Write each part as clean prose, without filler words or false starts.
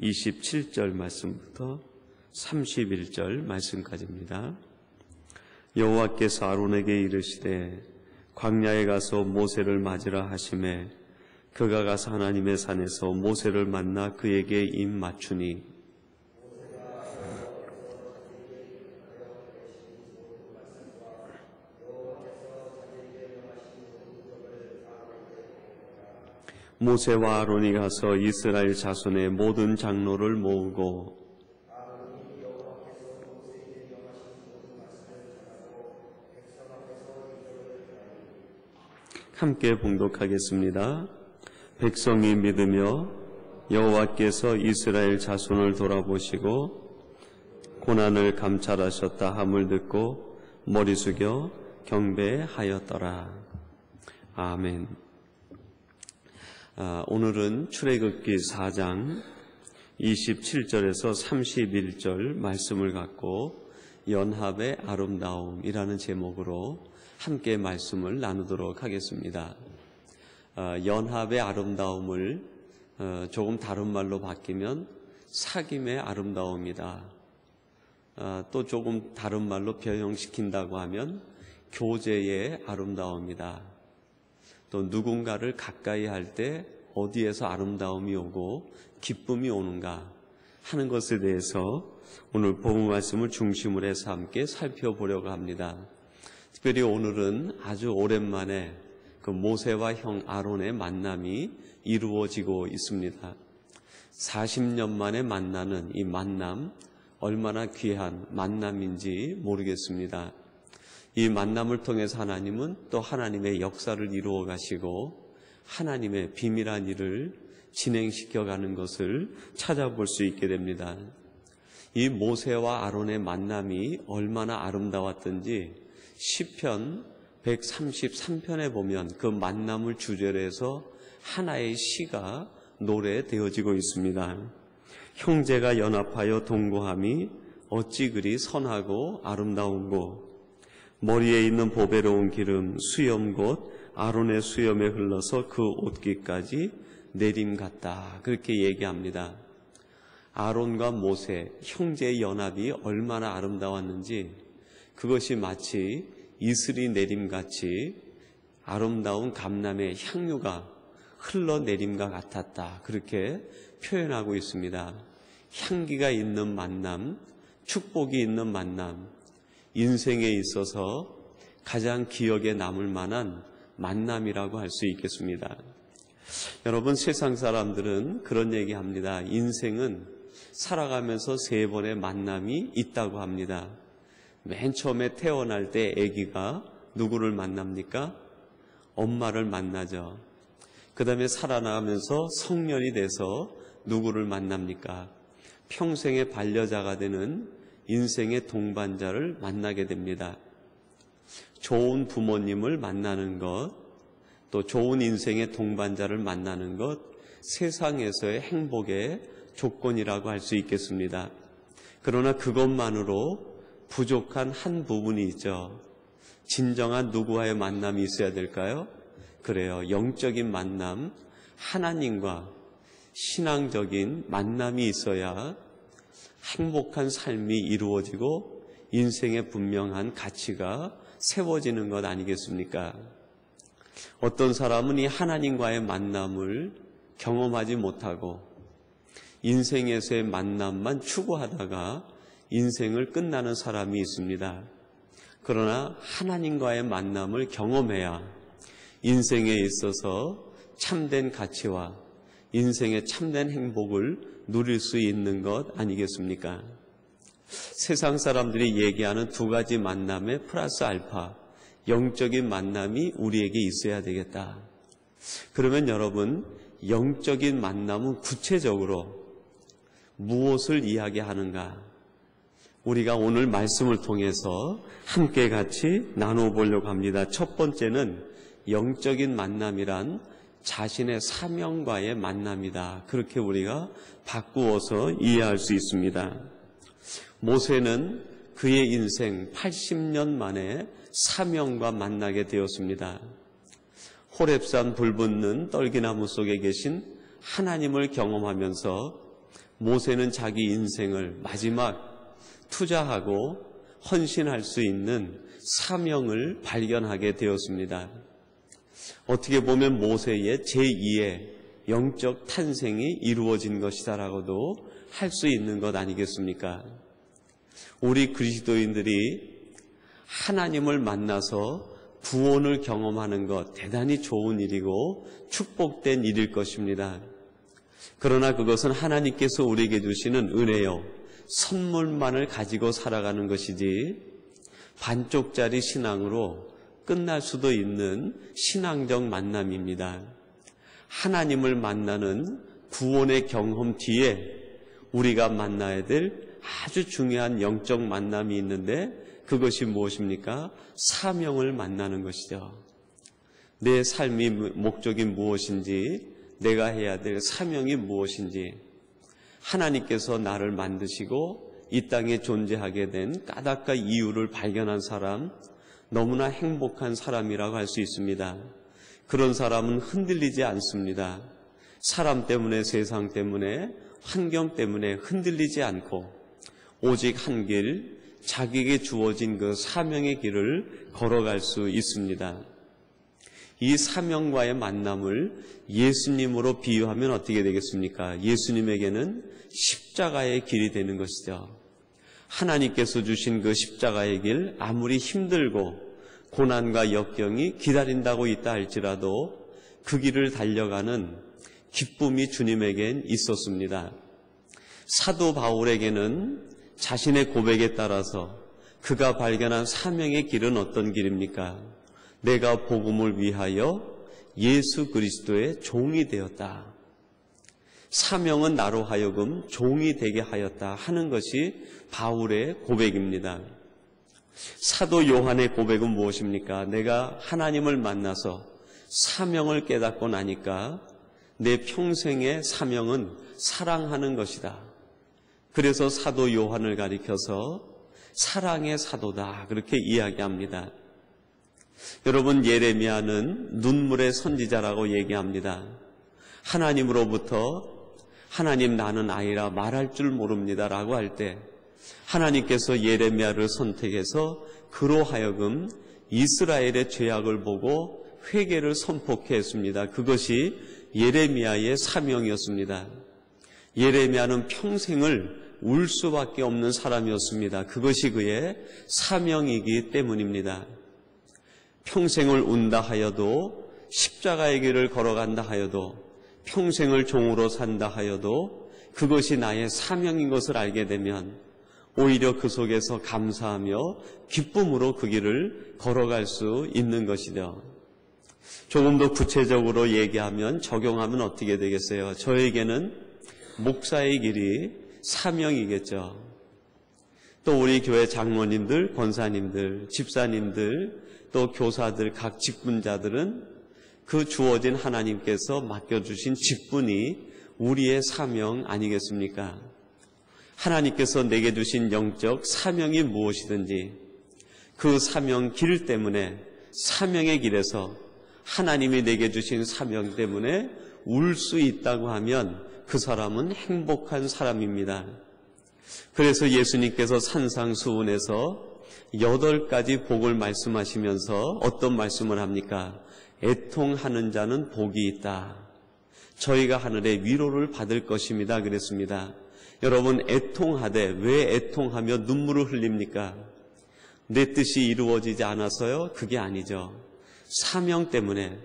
27절 말씀부터 31절 말씀까지입니다. 여호와께서 아론에게 이르시되 광야에 가서 모세를 맞으라 하시매 그가 가서 하나님의 산에서 모세를 만나 그에게 입 맞추니 모세와 아론이 가서 이스라엘 자손의 모든 장로를 모으고 함께 봉독하겠습니다. 백성이 믿으며 여호와께서 이스라엘 자손을 돌아보시고 고난을 감찰하셨다 함을 듣고 머리 숙여 경배하였더라. 아멘. 오늘은 출애굽기 4장 27절에서 31절 말씀을 갖고 연합의 아름다움이라는 제목으로 함께 말씀을 나누도록 하겠습니다. 연합의 아름다움을 조금 다른 말로 바뀌면 사귐의 아름다움이다. 또 조금 다른 말로 변형시킨다고 하면 교제의 아름다움이다. 또 누군가를 가까이 할 때 어디에서 아름다움이 오고 기쁨이 오는가 하는 것에 대해서 오늘 본문 말씀을 중심으로 해서 함께 살펴보려고 합니다. 특별히 오늘은 아주 오랜만에 그 모세와 형 아론의 만남이 이루어지고 있습니다. 40년 만에 만나는 이 만남, 얼마나 귀한 만남인지 모르겠습니다. 이 만남을 통해서 하나님은 또 하나님의 역사를 이루어 가시고 하나님의 비밀한 일을 진행시켜 가는 것을 찾아볼 수 있게 됩니다. 이 모세와 아론의 만남이 얼마나 아름다웠던지 시편 133편에 보면 그 만남을 주제로 해서 하나의 시가 노래되어지고 있습니다. 형제가 연합하여 동거함이 어찌 그리 선하고 아름다운고 머리에 있는 보배로운 기름 수염 곧 아론의 수염에 흘러서 그 옷깃까지 내림 같다. 그렇게 얘기합니다. 아론과 모세 형제의 연합이 얼마나 아름다웠는지 그것이 마치 이슬이 내림같이 아름다운 감람의 향유가 흘러내림과 같았다. 그렇게 표현하고 있습니다. 향기가 있는 만남, 축복이 있는 만남, 인생에 있어서 가장 기억에 남을 만한 만남이라고 할 수 있겠습니다. 여러분, 세상 사람들은 그런 얘기합니다. 인생은 살아가면서 3번의 만남이 있다고 합니다. 맨 처음에 태어날 때 아기가 누구를 만납니까? 엄마를 만나죠. 그 다음에 살아나가면서 성년이 돼서 누구를 만납니까? 평생의 반려자가 되는 인생의 동반자를 만나게 됩니다. 좋은 부모님을 만나는 것, 또 좋은 인생의 동반자를 만나는 것, 세상에서의 행복의 조건이라고 할 수 있겠습니다. 그러나 그것만으로 부족한 한 부분이 있죠. 진정한 누구와의 만남이 있어야 될까요? 그래요. 영적인 만남, 하나님과 신앙적인 만남이 있어야 행복한 삶이 이루어지고 인생의 분명한 가치가 세워지는 것 아니겠습니까? 어떤 사람은 이 하나님과의 만남을 경험하지 못하고 인생에서의 만남만 추구하다가 인생을 끝나는 사람이 있습니다. 그러나 하나님과의 만남을 경험해야 인생에 있어서 참된 가치와 인생의 참된 행복을 누릴 수 있는 것 아니겠습니까? 세상 사람들이 얘기하는 2가지 만남의 플러스 알파, 영적인 만남이 우리에게 있어야 되겠다. 그러면 여러분, 영적인 만남은 구체적으로 무엇을 이야기하는가? 우리가 오늘 말씀을 통해서 함께 같이 나눠보려고 합니다. 첫 번째는 영적인 만남이란 자신의 사명과의 만남이다. 그렇게 우리가 바꾸어서 이해할 수 있습니다. 모세는 그의 인생 80년 만에 사명과 만나게 되었습니다. 호렙산 불붙는 떨기나무 속에 계신 하나님을 경험하면서 모세는 자기 인생을 마지막 투자하고 헌신할 수 있는 사명을 발견하게 되었습니다. 어떻게 보면 모세의 제2의 영적 탄생이 이루어진 것이다라고도 할 수 있는 것 아니겠습니까? 우리 그리스도인들이 하나님을 만나서 구원을 경험하는 것 대단히 좋은 일이고 축복된 일일 것입니다. 그러나 그것은 하나님께서 우리에게 주시는 은혜요, 선물만을 가지고 살아가는 것이지 반쪽짜리 신앙으로 끝날 수도 있는 신앙적 만남입니다. 하나님을 만나는 구원의 경험 뒤에 우리가 만나야 될 아주 중요한 영적 만남이 있는데 그것이 무엇입니까? 사명을 만나는 것이죠. 내 삶이 목적이 무엇인지, 내가 해야 될 사명이 무엇인지, 하나님께서 나를 만드시고 이 땅에 존재하게 된 까닭과 이유를 발견한 사람, 너무나 행복한 사람이라고 할 수 있습니다. 그런 사람은 흔들리지 않습니다. 사람 때문에, 세상 때문에, 환경 때문에 흔들리지 않고 오직 한 길, 자기에게 주어진 그 사명의 길을 걸어갈 수 있습니다. 이 사명과의 만남을 예수님으로 비유하면 어떻게 되겠습니까? 예수님에게는 십자가의 길이 되는 것이죠. 하나님께서 주신 그 십자가의 길, 아무리 힘들고 고난과 역경이 기다린다고 있다 할지라도 그 길을 달려가는 기쁨이 주님에겐 있었습니다. 사도 바울에게는 자신의 고백에 따라서 그가 발견한 사명의 길은 어떤 길입니까? 내가 복음을 위하여 예수 그리스도의 종이 되었다. 사명은 나로 하여금 종이 되게 하였다 하는 것이 바울의 고백입니다. 사도 요한의 고백은 무엇입니까? 내가 하나님을 만나서 사명을 깨닫고 나니까 내 평생의 사명은 사랑하는 것이다. 그래서 사도 요한을 가리켜서 사랑의 사도다 그렇게 이야기합니다. 여러분, 예레미야는 눈물의 선지자라고 얘기합니다. 하나님으로부터 하나님 나는 아이라 말할 줄 모릅니다 라고 할 때 하나님께서 예레미야를 선택해서 그로 하여금 이스라엘의 죄악을 보고 회개를 선포케 했습니다. 그것이 예레미야의 사명이었습니다. 예레미야는 평생을 울 수밖에 없는 사람이었습니다. 그것이 그의 사명이기 때문입니다. 평생을 운다 하여도, 십자가의 길을 걸어간다 하여도, 평생을 종으로 산다 하여도 그것이 나의 사명인 것을 알게 되면 오히려 그 속에서 감사하며 기쁨으로 그 길을 걸어갈 수 있는 것이죠. 조금 더 구체적으로 얘기하면, 적용하면 어떻게 되겠어요? 저에게는 목사의 길이 사명이겠죠. 또 우리 교회 장로님들, 권사님들, 집사님들, 또 교사들, 각 직분자들은 그 주어진 하나님께서 맡겨주신 직분이 우리의 사명 아니겠습니까? 하나님께서 내게 주신 영적 사명이 무엇이든지 그 사명 길 때문에, 사명의 길에서 하나님이 내게 주신 사명 때문에 울 수 있다고 하면 그 사람은 행복한 사람입니다. 그래서 예수님께서 산상수훈에서 8가지 복을 말씀하시면서 어떤 말씀을 합니까? 애통하는 자는 복이 있다. 저희가 하늘의 위로를 받을 것입니다. 그랬습니다. 여러분, 애통하되 왜 애통하며 눈물을 흘립니까? 내 뜻이 이루어지지 않아서요? 그게 아니죠. 사명 때문에,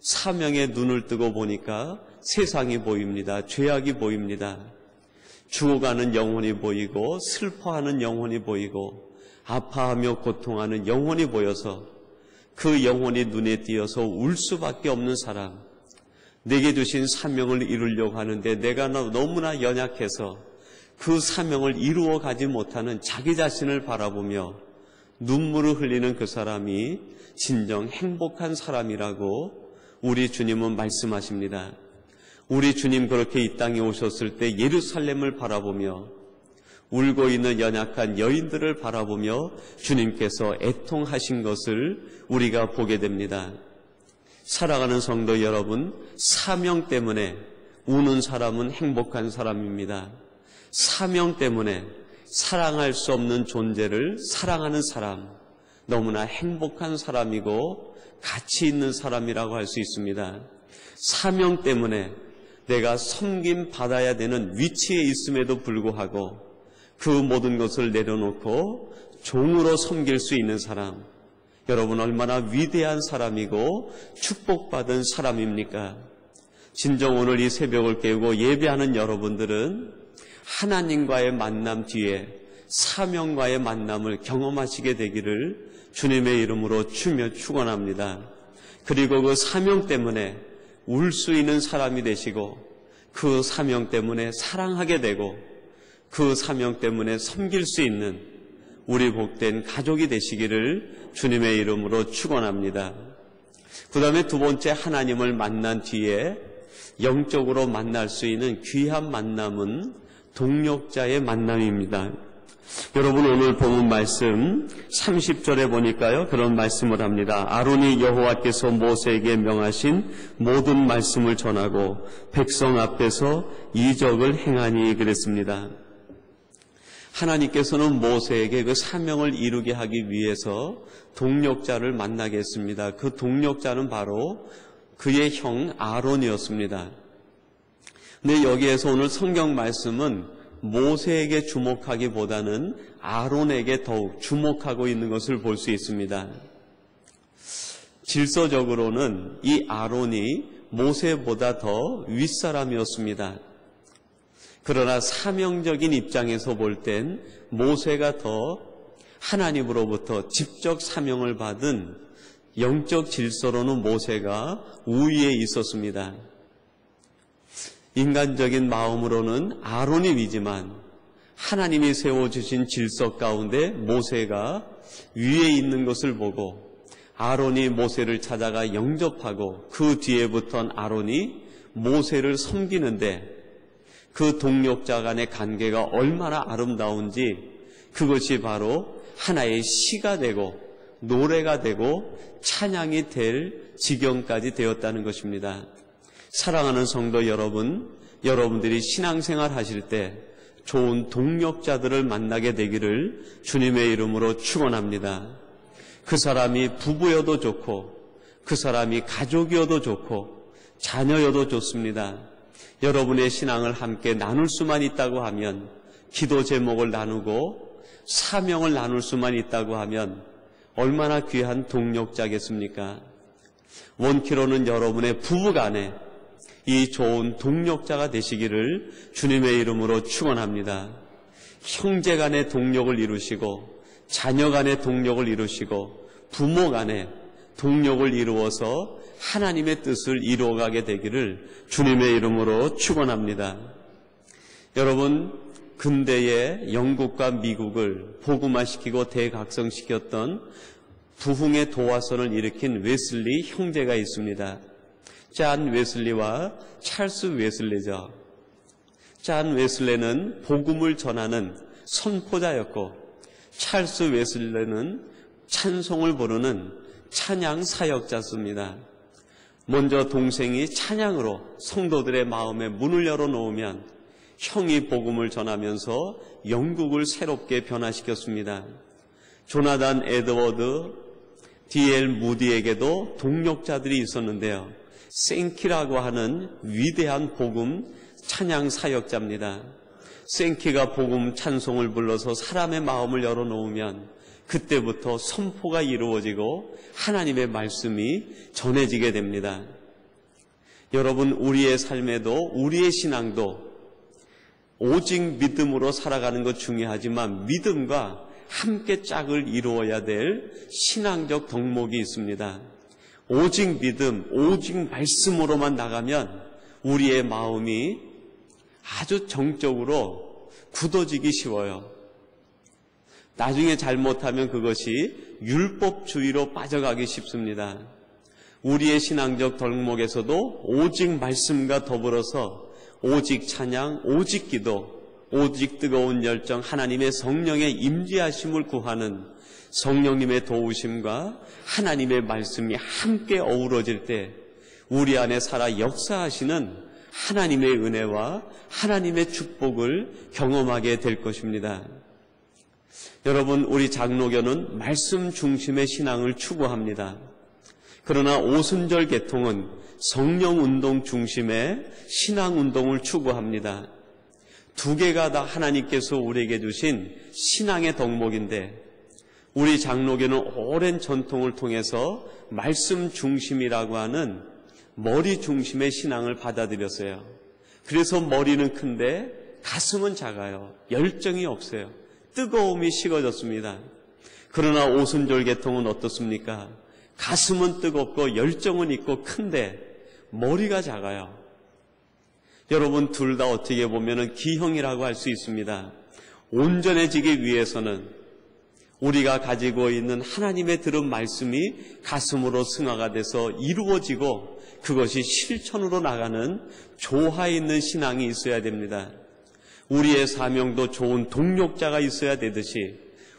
사명에 눈을 뜨고 보니까 세상이 보입니다. 죄악이 보입니다. 죽어가는 영혼이 보이고 슬퍼하는 영혼이 보이고 아파하며 고통하는 영혼이 보여서 그 영혼이 눈에 띄어서 울 수밖에 없는 사람, 내게 주신 사명을 이루려고 하는데 내가 너무나 연약해서 그 사명을 이루어 가지 못하는 자기 자신을 바라보며 눈물을 흘리는 그 사람이 진정 행복한 사람이라고 우리 주님은 말씀하십니다. 우리 주님 그렇게 이 땅에 오셨을 때 예루살렘을 바라보며 울고 있는 연약한 여인들을 바라보며 주님께서 애통하신 것을 우리가 보게 됩니다. 살아가는 성도 여러분, 사명 때문에 우는 사람은 행복한 사람입니다. 사명 때문에 사랑할 수 없는 존재를 사랑하는 사람, 너무나 행복한 사람이고 가치 있는 사람이라고 할 수 있습니다. 사명 때문에 내가 섬김 받아야 되는 위치에 있음에도 불구하고 그 모든 것을 내려놓고 종으로 섬길 수 있는 사람, 여러분 얼마나 위대한 사람이고 축복받은 사람입니까? 진정 오늘 이 새벽을 깨우고 예배하는 여러분들은 하나님과의 만남 뒤에 사명과의 만남을 경험하시게 되기를 주님의 이름으로 주며 축원합니다. 그리고 그 사명 때문에 울 수 있는 사람이 되시고 그 사명 때문에 사랑하게 되고 그 사명 때문에 섬길 수 있는 우리 복된 가족이 되시기를 주님의 이름으로 축원합니다. 그 다음에 두 번째, 하나님을 만난 뒤에 영적으로 만날 수 있는 귀한 만남은 동력자의 만남입니다. 여러분 오늘 본문 말씀 30절에 보니까요, 그런 말씀을 합니다. 아론이 여호와께서 모세에게 명하신 모든 말씀을 전하고 백성 앞에서 이적을 행하니 그랬습니다. 하나님께서는 모세에게 그 사명을 이루게 하기 위해서 동력자를 만나게 했습니다. 그 동력자는 바로 그의 형 아론이었습니다. 근데 여기에서 오늘 성경 말씀은 모세에게 주목하기보다는 아론에게 더욱 주목하고 있는 것을 볼 수 있습니다. 질서적으로는 이 아론이 모세보다 더 윗사람이었습니다. 그러나 사명적인 입장에서 볼 땐 모세가 더 하나님으로부터 직접 사명을 받은 영적 질서로는 모세가 우위에 있었습니다. 인간적인 마음으로는 아론이 위지만 하나님이 세워주신 질서 가운데 모세가 위에 있는 것을 보고 아론이 모세를 찾아가 영접하고 그 뒤에부터는 아론이 모세를 섬기는데 그 동력자 간의 관계가 얼마나 아름다운지 그것이 바로 하나의 시가 되고 노래가 되고 찬양이 될 지경까지 되었다는 것입니다. 사랑하는 성도 여러분, 여러분들이 신앙생활 하실 때 좋은 동력자들을 만나게 되기를 주님의 이름으로 축원합니다. 그 사람이 부부여도 좋고 그 사람이 가족이어도 좋고 자녀여도 좋습니다. 여러분의 신앙을 함께 나눌 수만 있다고 하면, 기도 제목을 나누고 사명을 나눌 수만 있다고 하면 얼마나 귀한 동력자겠습니까? 원키로는 여러분의 부부간에 이 좋은 동력자가 되시기를 주님의 이름으로 축원합니다. 형제 간의 동력을 이루시고 자녀 간의 동력을 이루시고 부모 간의 동력을 이루어서 하나님의 뜻을 이루어가게 되기를 주님의 이름으로 축원합니다. 여러분, 근대의 영국과 미국을 복음화시키고 대각성시켰던 부흥의 도화선을 일으킨 웨슬리 형제가 있습니다. 잔 웨슬리와 찰스 웨슬리죠. 잔 웨슬리는 복음을 전하는 선포자였고 찰스 웨슬리는 찬송을 부르는 찬양 사역자였습니다. 먼저 동생이 찬양으로 성도들의 마음에 문을 열어놓으면 형이 복음을 전하면서 영국을 새롭게 변화시켰습니다. 조나단 에드워드, D.L. 무디에게도 동력자들이 있었는데요. 생키라고 하는 위대한 복음 찬양 사역자입니다. 생키가 복음 찬송을 불러서 사람의 마음을 열어놓으면 그때부터 선포가 이루어지고 하나님의 말씀이 전해지게 됩니다. 여러분, 우리의 삶에도 우리의 신앙도 오직 믿음으로 살아가는 것 중요하지만 믿음과 함께 짝을 이루어야 될 신앙적 덕목이 있습니다. 오직 믿음, 오직 말씀으로만 나가면 우리의 마음이 아주 정적으로 굳어지기 쉬워요. 나중에 잘못하면 그것이 율법주의로 빠져가기 쉽습니다. 우리의 신앙적 덕목에서도 오직 말씀과 더불어서 오직 찬양, 오직 기도, 오직 뜨거운 열정, 하나님의 성령의 임재하심을 구하는 성령님의 도우심과 하나님의 말씀이 함께 어우러질 때 우리 안에 살아 역사하시는 하나님의 은혜와 하나님의 축복을 경험하게 될 것입니다. 여러분, 우리 장로교는 말씀 중심의 신앙을 추구합니다. 그러나 오순절 개통은 성령 운동 중심의 신앙 운동을 추구합니다. 두 개가 다 하나님께서 우리에게 주신 신앙의 덕목인데, 우리 장로교는 오랜 전통을 통해서 말씀 중심이라고 하는 머리 중심의 신앙을 받아들였어요. 그래서 머리는 큰데 가슴은 작아요. 열정이 없어요. 뜨거움이 식어졌습니다. 그러나 오순절 개통은 어떻습니까? 가슴은 뜨겁고 열정은 있고 큰데 머리가 작아요. 여러분, 둘 다 어떻게 보면 기형이라고 할 수 있습니다. 온전해지기 위해서는 우리가 가지고 있는 하나님의 들은 말씀이 가슴으로 승화가 돼서 이루어지고 그것이 실천으로 나가는 조화 있는 신앙이 있어야 됩니다. 우리의 사명도 좋은 동력자가 있어야 되듯이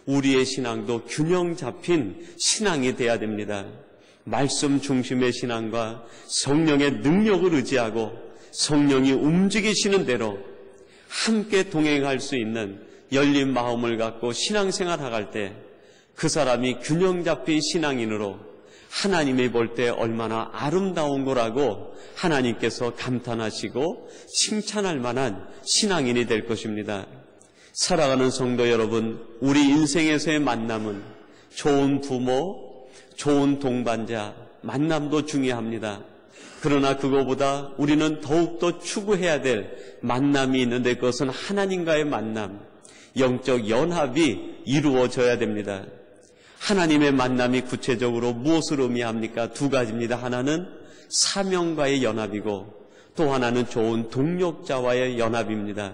우리의 신앙도 균형 잡힌 신앙이 돼야 됩니다. 말씀 중심의 신앙과 성령의 능력을 의지하고 성령이 움직이시는 대로 함께 동행할 수 있는 열린 마음을 갖고 신앙생활 할 때 그 사람이 균형 잡힌 신앙인으로 하나님이 볼 때 얼마나 아름다운 거라고 하나님께서 감탄하시고 칭찬할 만한 신앙인이 될 것입니다. 사랑하는 성도 여러분, 우리 인생에서의 만남은 좋은 부모, 좋은 동반자, 만남도 중요합니다. 그러나 그거보다 우리는 더욱더 추구해야 될 만남이 있는데 그것은 하나님과의 만남, 영적 연합이 이루어져야 됩니다. 하나님의 만남이 구체적으로 무엇을 의미합니까? 두 가지입니다. 하나는 사명과의 연합이고 또 하나는 좋은 동력자와의 연합입니다.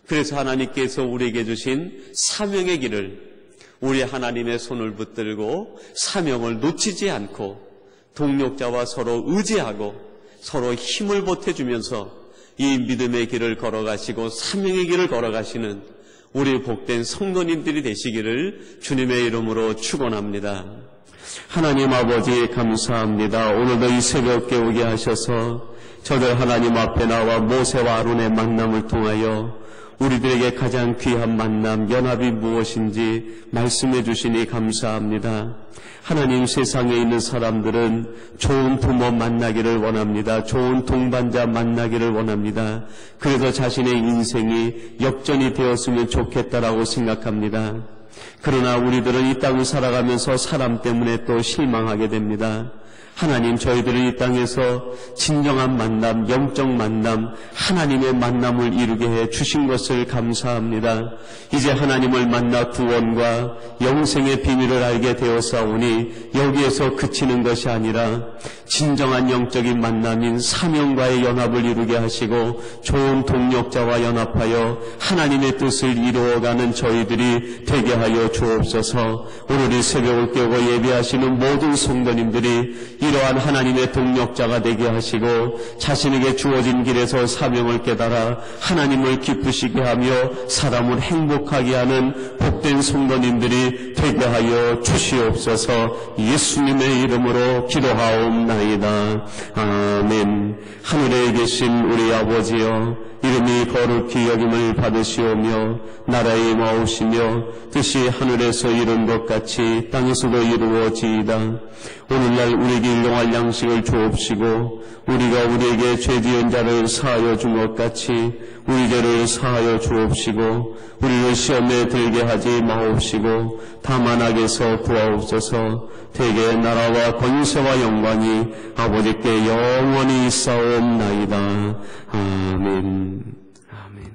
그래서 하나님께서 우리에게 주신 사명의 길을 우리 하나님의 손을 붙들고 사명을 놓치지 않고 동력자와 서로 의지하고 서로 힘을 보태주면서 이 믿음의 길을 걸어가시고 사명의 길을 걸어가시는 우리 복된 성도님들이 되시기를 주님의 이름으로 축원합니다. 하나님 아버지 감사합니다. 오늘도 이 새벽 깨우게 하셔서 저들 하나님 앞에 나와 모세와 아론의 만남을 통하여 우리들에게 가장 귀한 만남, 연합이 무엇인지 말씀해 주시니 감사합니다. 하나님, 세상에 있는 사람들은 좋은 부모 만나기를 원합니다. 좋은 동반자 만나기를 원합니다. 그래서 자신의 인생이 역전이 되었으면 좋겠다라고 생각합니다. 그러나 우리들은 이 땅을 살아가면서 사람 때문에 또 실망하게 됩니다. 하나님, 저희들은 이 땅에서 진정한 만남, 영적 만남, 하나님의 만남을 이루게 해 주신 것을 감사합니다. 이제 하나님을 만나 구원과 영생의 비밀을 알게 되었사오니 여기에서 그치는 것이 아니라 진정한 영적인 만남인 사명과의 연합을 이루게 하시고 좋은 동력자와 연합하여 하나님의 뜻을 이루어가는 저희들이 되게 하여 주옵소서. 오늘 이 새벽을 깨우고 예배하시는 모든 성도님들이 이러한 하나님의 동력자가 되게 하시고 자신에게 주어진 길에서 사명을 깨달아 하나님을 기쁘시게 하며 사람을 행복하게 하는 복된 성도님들이 되게 하여 주시옵소서. 예수님의 이름으로 기도하옵나이다. 아멘. 하늘에 계신 우리 아버지여, 이름이 거룩히 여김을 받으시오며 나라에 임하오시며 뜻이 하늘에서 이룬 것 같이 땅에서도 이루어지이다. 오늘날 우리에게 일용할 양식을 주옵시고 우리가 우리에게 죄 지은 자를 사하여 준 것 같이 우리 죄를 사하여 주옵시고 우리를 시험에 들게 하지 마옵시고 다만 악에서 구하옵소서. 대개 나라와 권세와 영광이 아버지께 영원히 있사옵나이다. 아멘. 아멘.